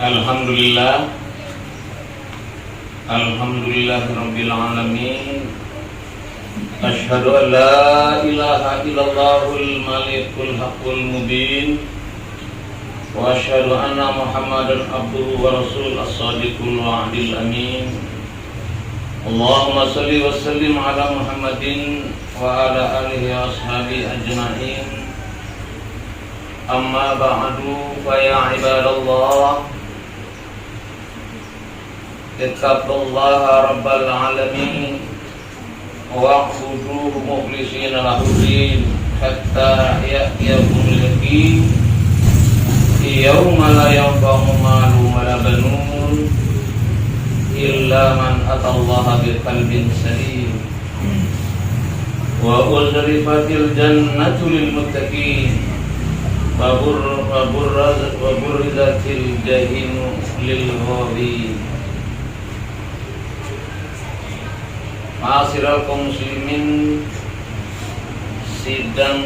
Alhamdulillah, Alhamdulillahirabbil alamin. Asyhadu an la ilaha illallahul malikul haqqul mubin. Wa asyhadu anna Muhammadan abduhu wa rasul as-sadiqul wa'dil amin. Allahumma salli wa sallim ala Muhammadin wa ala alihi wa ashabihi ajma'in. Amma ba'du, fa ya ibadallah, ittaqullaha rabbal alamin wa'buduhu mukhlishina lahu-d-din hatta ya'tiyakumul yaqin yawma la yanfa'u malun wa la banun illa man atallaha biqalbin salim wa uzrifatil jannatu lil muttaqin wa burrizatil jahimu lil ghawin. Ma'asyiral kaum muslimin, sidang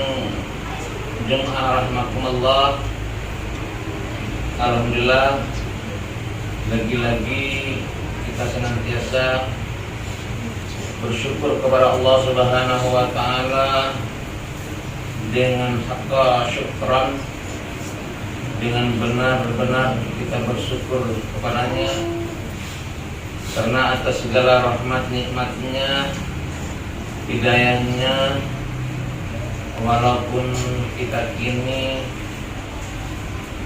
Jumat rahmatullah. Alhamdulillah, lagi-lagi kita senantiasa bersyukur kepada Allah Subhanahu wa taala dengan haqqa syukran, dengan benar-benar kita bersyukur kepadanya karena atas segala rahmat nikmatnya, hidayahnya. Walaupun kita kini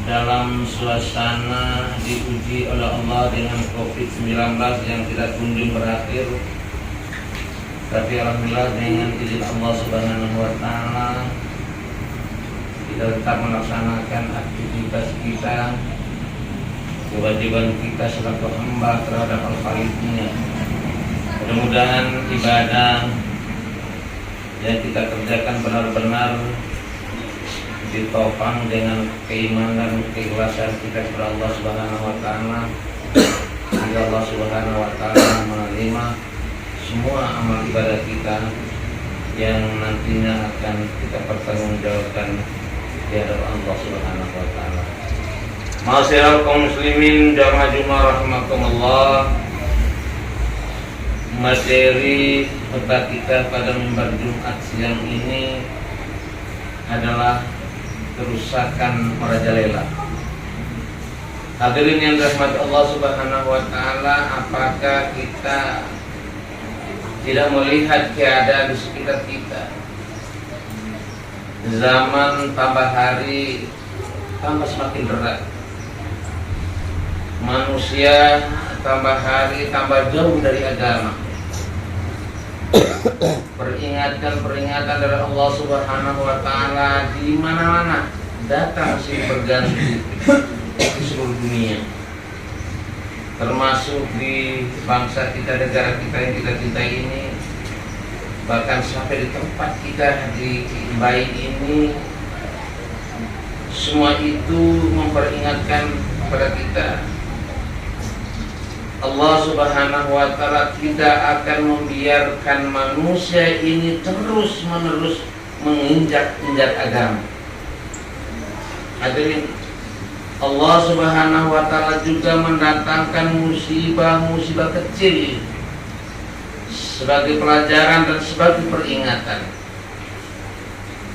dalam suasana diuji oleh Allah dengan COVID-19 yang tidak kunjung berakhir, tapi alhamdulillah dengan izin Allah Subhanahu wa taala kita tetap melaksanakan aktivitas kita, kewajiban kita selaku hamba terhadap Al-Khaliqnya. Mudah-mudahan ibadah yang kita kerjakan benar-benar ditopang dengan keimanan, keikhlasan kita kepada Allah Subhanahu wa taala, sehingga Allah Subhanahu wa taala menerima semua amal ibadah kita yang nantinya akan kita pertanggungjawabkan di hadapan Allah Subhanahu wa taala. Ma'asyiral kaum muslimin, jamaah Jumat rahimakumullah. Materi khutbah kita pada mimbar Jumat siang ini adalah kerusakan merajalela. Hadirin yang dirahmati Allah Subhanahu wa taala, apakah kita tidak melihat keadaan di sekitar kita? Zaman tambah hari tambah semakin berat. Manusia tambah hari tambah jauh dari agama. Peringatan dari Allah Subhanahu wa taala di mana-mana datang silih berganti di seluruh dunia, termasuk di bangsa kita, negara kita yang kita cintai ini, bahkan sampai di tempat kita di baik ini. Semua itu memperingatkan kepada kita, Allah Subhanahu wa taala tidak akan membiarkan manusia ini terus-menerus menginjak-injak agama. Hadirin, Allah Subhanahu wa taala juga mendatangkan musibah-musibah kecil sebagai pelajaran dan sebagai peringatan.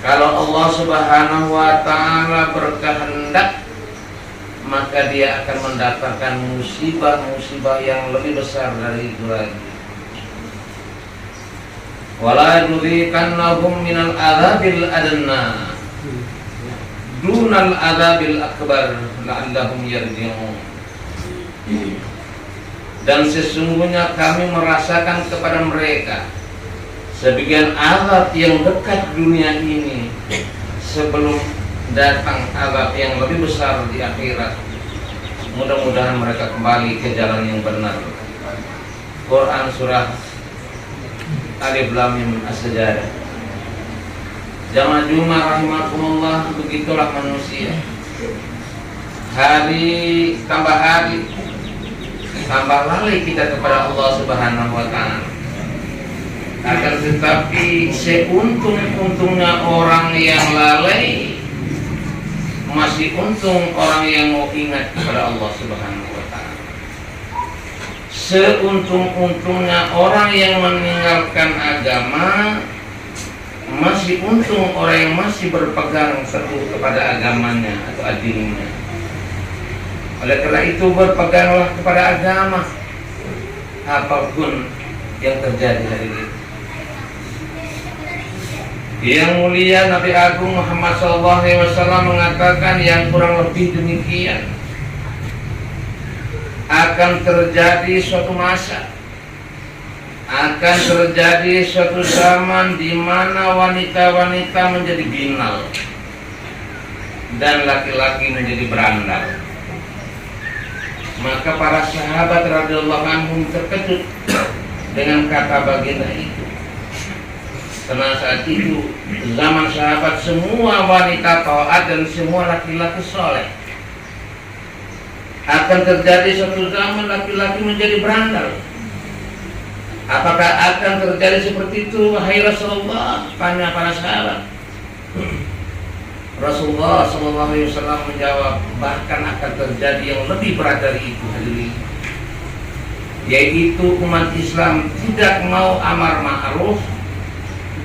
Kalau Allah Subhanahu wa taala berkehendak, maka Dia akan mendatangkan musibah-musibah yang lebih besar dari itu lagi. Wala nudzikannahum minal adzabil adna dunal adzabil akbar la'allahum yarji'un. Dan sesungguhnya kami merasakan kepada mereka sebagian azab yang dekat dunia ini sebelum datang azab yang lebih besar di akhirat. Mudah-mudahan mereka kembali ke jalan yang benar. Quran surah Alif Lam Mim As-Sajdah. Jamaah Jumat rahimakumullah, begitulah manusia. Hari tambah tambah lalai kita kepada Allah Subhanahu wa taala. Akan tetapi seuntung-untungnya orang yang lalai masih untung orang yang mau ingat kepada Allah Subhanahu wa Ta'ala. Seuntung-untungnya orang yang meninggalkan agama, masih untung orang yang masih berpegang teguh kepada agamanya atau adilnya. Oleh karena itu berpeganglah kepada agama apapun yang terjadi hari ini. Yang mulia Nabi Agung Muhammad SAW mengatakan yang kurang lebih demikian. Akan terjadi suatu masa, akan terjadi suatu zaman di mana wanita-wanita menjadi binal dan laki-laki menjadi berandal. Maka para sahabat radhiyallahu anhum terkejut dengan kata baginda itu. Karena saat itu zaman sahabat semua wanita taat dan semua laki-laki soleh. Akan terjadi suatu zaman laki-laki menjadi berandal. Apakah akan terjadi seperti itu wahai Rasulullah? Tanya para sahabat. Rasulullah SAW menjawab, bahkan akan terjadi yang lebih berat dari itu, hadirin. Yaitu umat Islam tidak mau amar ma'ruf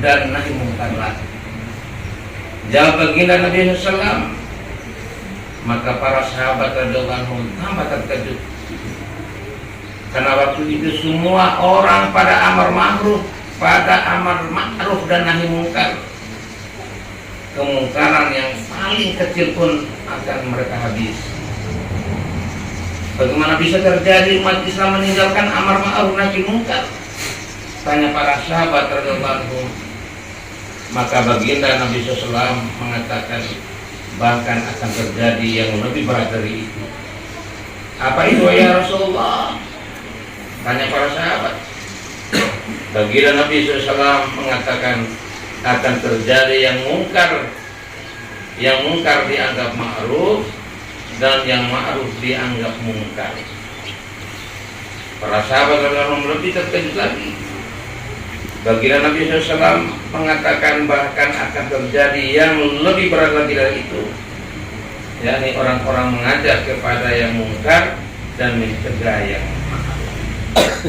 dan nahi munkar lagi. Jawab baginda Nabi SAW. Maka para sahabat radhiyallahu anhum tambah terkejut. Karena waktu itu semua orang pada amar ma'ruf, dan nahi munkar. Kemungkaran yang paling kecil pun akan mereka habis. Bagaimana bisa terjadi umat Islam meninggalkan amar ma'ruf nahi munkar? Tanya para sahabat radhiyallahu anhum. Maka baginda Nabi SAW mengatakan, bahkan akan terjadi yang lebih berat dari itu. Apa itu ya Rasulullah? Tanya para sahabat. Baginda Nabi SAW mengatakan, akan terjadi yang mungkar dianggap ma'ruf dan yang ma'ruf dianggap mungkar. Para sahabat lebih terkejut lagi. Baginda Nabi SAW mengatakan bahkan akan terjadi yang lebih berat lagi dari itu, yakni orang-orang mengajak kepada yang mungkar dan mencegah yang ma'ruf,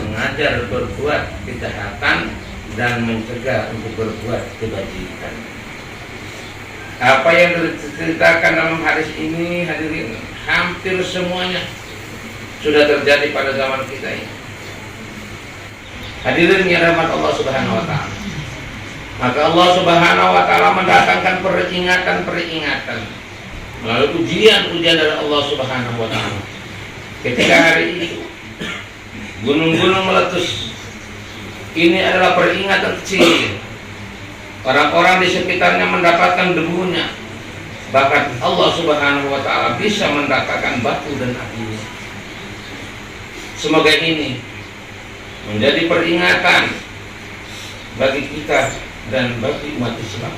mengajar berbuat kejahatan dan mencegah untuk berbuat kebajikan. Apa yang diceritakan dalam hadis ini, hadirin, hampir semuanya sudah terjadi pada zaman kita ini. Hadirin yang rahmat Allah Subhanahu wa Ta'ala. Maka Allah Subhanahu wa Ta'ala mendatangkan peringatan melalui ujian dari Allah Subhanahu wa Ta'ala. Ketika hari itu gunung-gunung meletus, ini adalah peringatan kecil. Orang-orang di sekitarnya mendapatkan debunya. Bahkan Allah Subhanahu wa Ta'ala bisa mendapatkan batu dan apinya. Semoga ini menjadi peringatan bagi kita dan bagi umat Islam.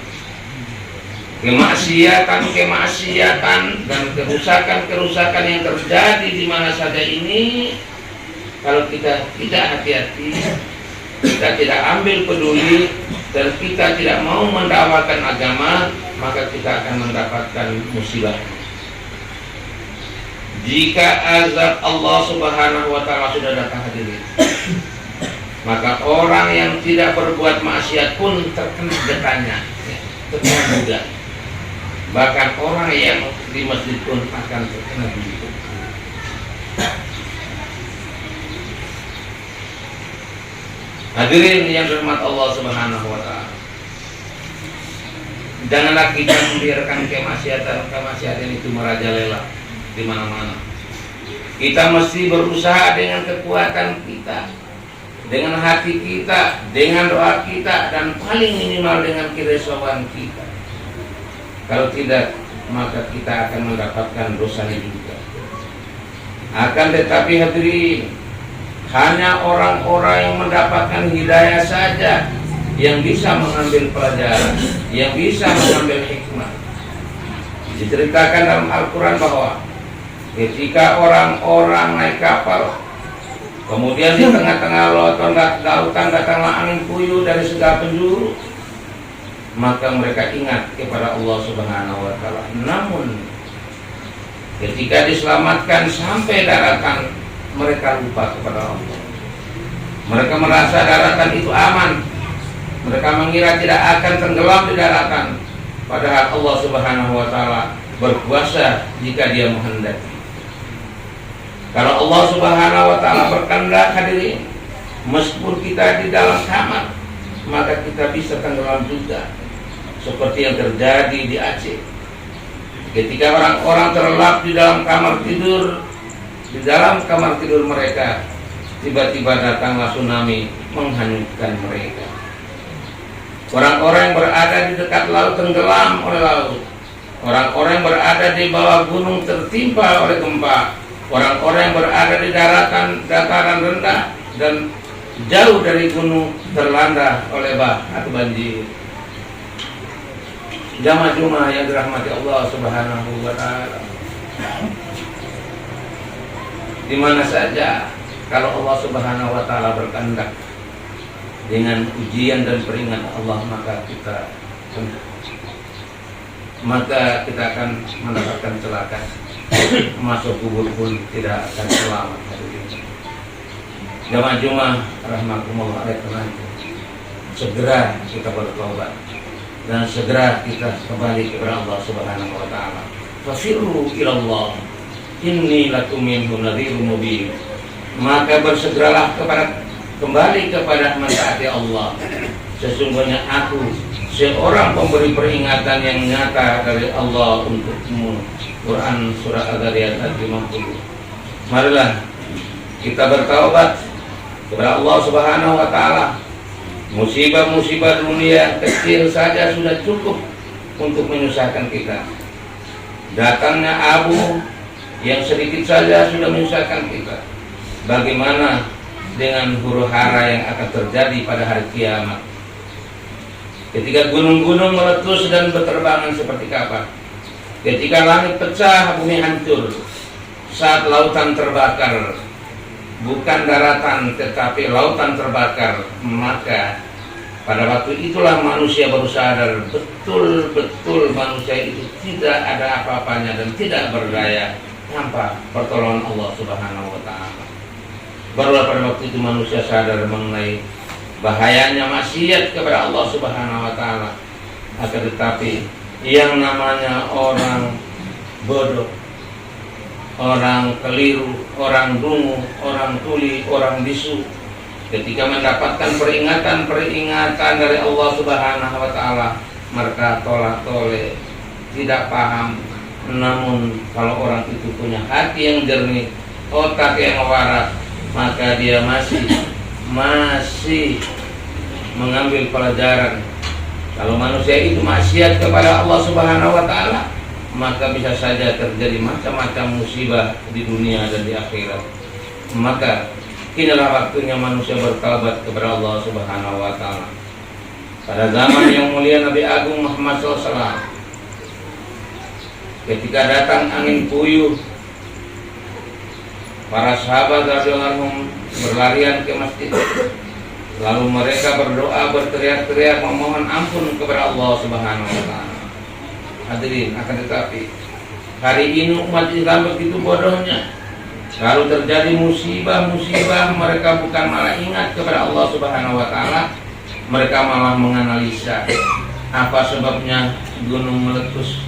Kemaksiatan dan kerusakan yang terjadi di mana saja ini, kalau kita tidak hati-hati, kita tidak ambil peduli, dan kita tidak mau mendakwakan agama, maka kita akan mendapatkan musibah. Jika azab Allah Subhanahu wa Ta'ala sudah datang, hadirin, maka orang yang tidak berbuat maksiat pun terkena getahnya, terkena juga. Bahkan orang yang di masjid pun akan terkena begitu. Hadirin yang dirahmati Allah Subhanahu wa Ta'ala, janganlah kita membiarkan kemaksiatan itu merajalela di mana-mana. Kita mesti berusaha dengan kekuatan kita, dengan hati kita, dengan doa kita, dan paling minimal dengan kerisauan kita. Kalau tidak, maka kita akan mendapatkan dosa juga. Akan tetapi hadirin, hanya orang-orang yang mendapatkan hidayah saja yang bisa mengambil pelajaran, yang bisa mengambil hikmah. Diceritakan dalam Al-Quran bahwa ketika orang-orang naik kapal, kemudian di tengah-tengah lautan datanglah angin puyuh dari segala penjuru, maka mereka ingat kepada Allah Subhanahu wa Ta'ala. Namun Ketika diselamatkan sampai daratan, mereka lupa kepada Allah. Mereka merasa daratan itu aman. Mereka mengira tidak akan tenggelam di daratan. Padahal Allah Subhanahu wa Ta'ala berkuasa jika Dia menghendaki. Kalau Allah Subhanahu wa Ta'ala berkehendak, hadirin, meskipun kita di dalam kamar, maka kita bisa tenggelam juga, seperti yang terjadi di Aceh. Ketika orang-orang terlelap di dalam kamar tidur mereka, tiba-tiba datanglah tsunami menghanyutkan mereka. Orang-orang yang berada di dekat laut tenggelam oleh laut. Orang-orang yang berada di bawah gunung tertimpa oleh gempa. Orang-orang yang berada di dataran rendah dan jauh dari gunung terlanda oleh atau banjir. Jamaah Jumat yang dirahmati Allah Subhanahu wa Ta'ala, di mana saja kalau Allah Subhanahu wa Ta'ala berkehendak dengan ujian dan peringatan Allah, maka kita akan mendapatkan celaka. Masuk kubur pun tidak akan selamat. Jamaah Jumat rahmatullah alaikum, segera kita bertobat dan segera kita kembali kepada Allah Subhanahu wa Ta'ala. Fafirru ilallah inni lakum minhu nadhirun mubin. Maka bersegeralah kembali kepada mentaati Allah. Sesungguhnya aku seorang pemberi peringatan yang nyata dari Allah untukmu. Quran surah Al-Zariyat ayat 50. Marilah kita bertaubat kepada Allah Subhanahu wa Ta'ala. Musibah-musibah dunia kecil saja sudah cukup untuk menyusahkan kita. Datangnya abu yang sedikit saja sudah menyusahkan kita. Bagaimana dengan huru-hara yang akan terjadi pada hari kiamat? Ketika gunung-gunung meletus dan berterbangan seperti kapak. Ketika langit pecah, bumi hancur. Saat lautan terbakar, bukan daratan tetapi lautan terbakar, maka pada waktu itulah manusia baru sadar betul-betul manusia itu tidak ada apa-apanya dan tidak berdaya tanpa pertolongan Allah Subhanahu wa Ta'ala. Barulah pada waktu itu manusia sadar mengenai bahayanya maksiat kepada Allah Subhanahu wa Ta'ala. Akan tetapi yang namanya orang bodoh, orang keliru, orang dungu, orang tuli, orang bisu, ketika mendapatkan peringatan dari Allah Subhanahu wa Ta'ala, mereka tolak toleh, tidak paham. Namun kalau orang itu punya hati yang jernih, otak yang waras, maka dia masih mengambil pelajaran. Kalau manusia itu maksiat kepada Allah Subhanahu wa Ta'ala, maka bisa saja terjadi macam-macam musibah di dunia dan di akhirat. Maka inilah waktunya manusia bertaubat kepada Allah Subhanahu wa Ta'ala. Pada zaman yang mulia Nabi Agung Muhammad SAW, ketika datang angin puyuh, para sahabat radhiyallahu anhum berlarian ke masjid. Lalu mereka berdoa, berteriak-teriak memohon ampun kepada Allah Subhanahu wa Ta'ala. Hadirin, akan tetapi hari ini umat Islam begitu bodohnya. Kalau terjadi musibah, mereka bukan malah ingat kepada Allah Subhanahu wa Ta'ala, mereka malah menganalisa apa sebabnya gunung meletus,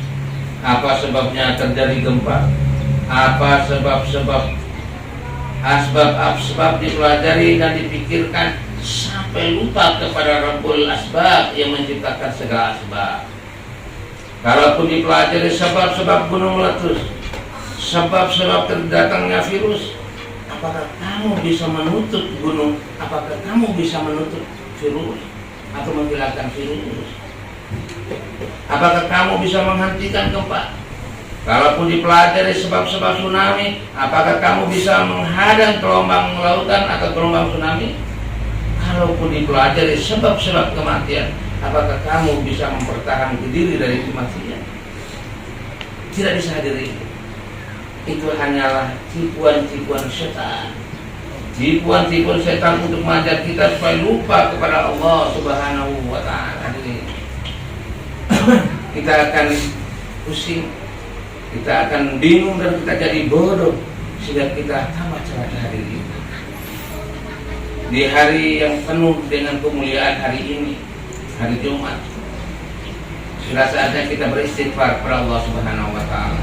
apa sebabnya terjadi gempa, apa asbab dipelajari dan dipikirkan sampai lupa kepada Rabbul Asbab yang menciptakan segala asbab. Kalaupun dipelajari sebab-sebab gunung meletus, sebab-sebab terdatangnya virus, apakah kamu bisa menutup gunung? Apakah kamu bisa menutup virus atau menghilangkan virus? Apakah kamu bisa menghentikan gempa? Kalaupun dipelajari sebab-sebab tsunami, apakah kamu bisa menghadang gelombang lautan atau gelombang tsunami? Kalaupun dipelajari sebab-sebab kematian, apakah kamu bisa mempertahankan diri dari kematian? Tidak bisa, hadirin. Itu hanyalah tipuan-tipuan setan. Tipuan-tipuan setan untuk mengajak kita supaya lupa kepada Allah Subhanahu wa Ta'ala. Kita akan pusing, kita akan bingung dan kita jadi bodoh sehingga kita tamat salat hari ini. Di hari yang penuh dengan kemuliaan hari ini, hari Jumat, sudah saatnya kita beristighfar kepada Allah Subhanahu wa taala.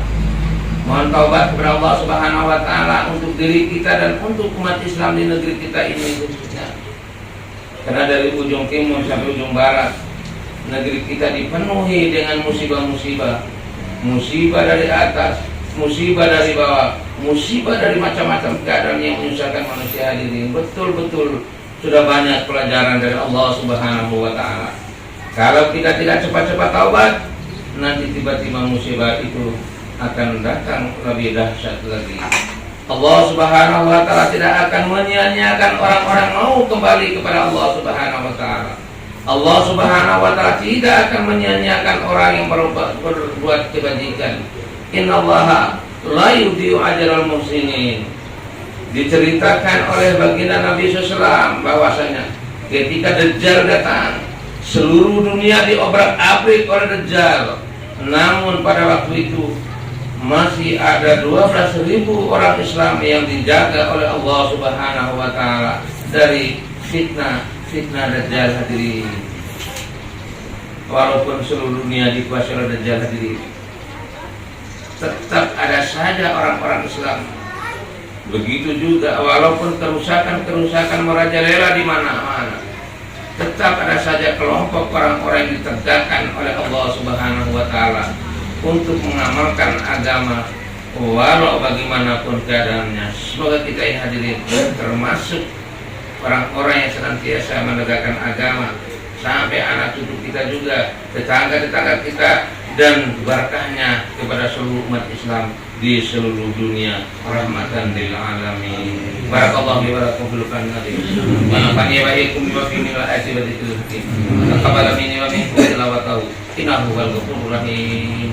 Mohon taubat kepada Allah Subhanahu wa taala untuk diri kita dan untuk umat Islam di negeri kita ini khususnya. Karena dari ujung timur sampai ujung barat, negeri kita dipenuhi dengan musibah-musibah. Musibah dari atas, musibah dari bawah, musibah dari macam-macam keadaan yang menyusahkan manusia hadirin. Betul-betul sudah banyak pelajaran dari Allah Subhanahu wa taala. Kalau kita tidak cepat-cepat taubat, nanti tiba-tiba musibah itu akan datang lebih dahsyat lagi. Allah Subhanahu wa taala tidak akan menyia-nyiakan orang-orang mau kembali kepada Allah Subhanahu wa taala. Allah Subhanahu wa taala tidak akan menyia-nyiakan orang yang berbuat kebajikan. Innallaha la yudhi'u ajral muhsinin. Diceritakan oleh baginda Nabi SAW bahwasanya ketika Dajjal datang, seluruh dunia diobrak-abrik oleh Dajjal. Namun pada waktu itu masih ada 12.000 orang Islam yang dijaga oleh Allah Subhanahu wa taala dari fitnah Dajjal hadirin. Walaupun seluruh dunia dikuasai oleh Dajjal hadirin, tetap ada saja orang-orang Islam. Begitu juga walaupun kerusakan merajalela di mana-mana, tetap ada saja kelompok orang-orang yang ditegakkan oleh Allah Subhanahu wa taala untuk mengamalkan agama walau bagaimanapun keadaannya. Semoga kita ini hadirin termasuk orang-orang yang senantiasa menegakkan agama, sampai anak cucu kita juga, tetangga-tetangga kita, dan berkahnya kepada seluruh umat Islam di seluruh dunia, rahmatan lil alamin. Barakallahu li wa lakum fil qur'ani wa nafa'ani wa iyyakum bima fihi min al-ayati wa dzikril hakim. Taqabbal minni wa minkum tilawatahu innahu huwal ghafurur rahim.